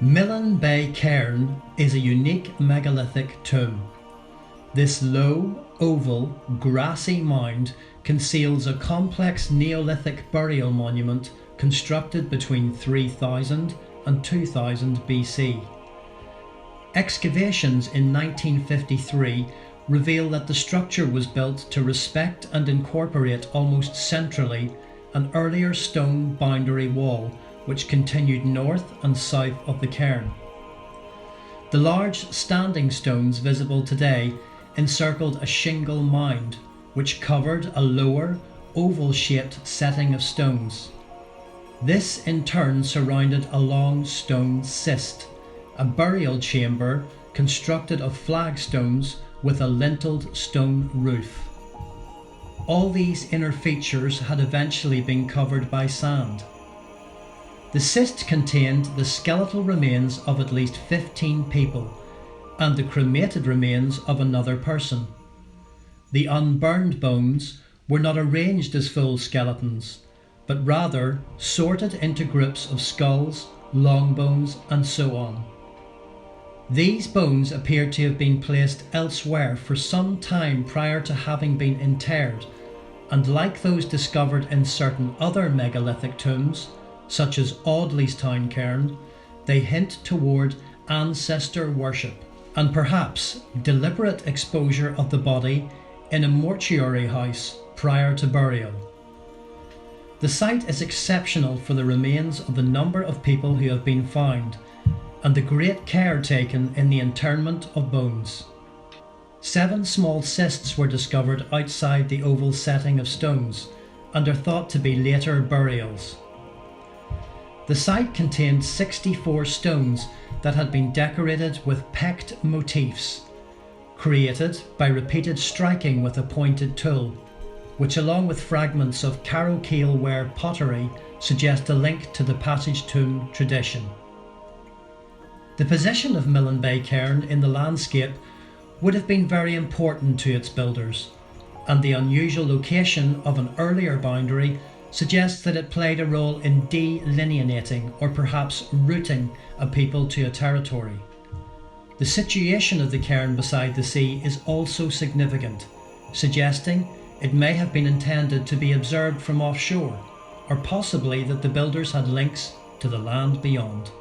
Millin Bay Cairn is a unique megalithic tomb. This low, oval, grassy mound conceals a complex Neolithic burial monument constructed between 3000 and 2000 BC. Excavations in 1953 reveal that the structure was built to respect and incorporate almost centrally an earlier stone boundary wall which continued north and south of the cairn. The large standing stones visible today encircled a shingle mound which covered a lower, oval-shaped setting of stones. This in turn surrounded a long stone cist, a burial chamber constructed of flagstones with a linteled stone roof. All these inner features had eventually been covered by sand. The cist contained the skeletal remains of at least 15 people and the cremated remains of another person. The unburned bones were not arranged as full skeletons, but rather sorted into groups of skulls, long bones, and so on. These bones appeared to have been placed elsewhere for some time prior to having been interred, and like those discovered in certain other megalithic tombs, such as Audley's town cairn, they hint toward ancestor worship and perhaps deliberate exposure of the body in a mortuary house prior to burial. The site is exceptional for the remains of the number of people who have been found and the great care taken in the interment of bones. 7 small cists were discovered outside the oval setting of stones and are thought to be later burials. The site contained 64 stones that had been decorated with pecked motifs, created by repeated striking with a pointed tool, which along with fragments of Carrowkeel ware pottery suggest a link to the passage tomb tradition. The position of Millin Bay Cairn in the landscape would have been very important to its builders, and the unusual location of an earlier boundary suggests that it played a role in delineating or perhaps rooting a people to a territory. The situation of the cairn beside the sea is also significant, suggesting it may have been intended to be observed from offshore, or possibly that the builders had links to the land beyond.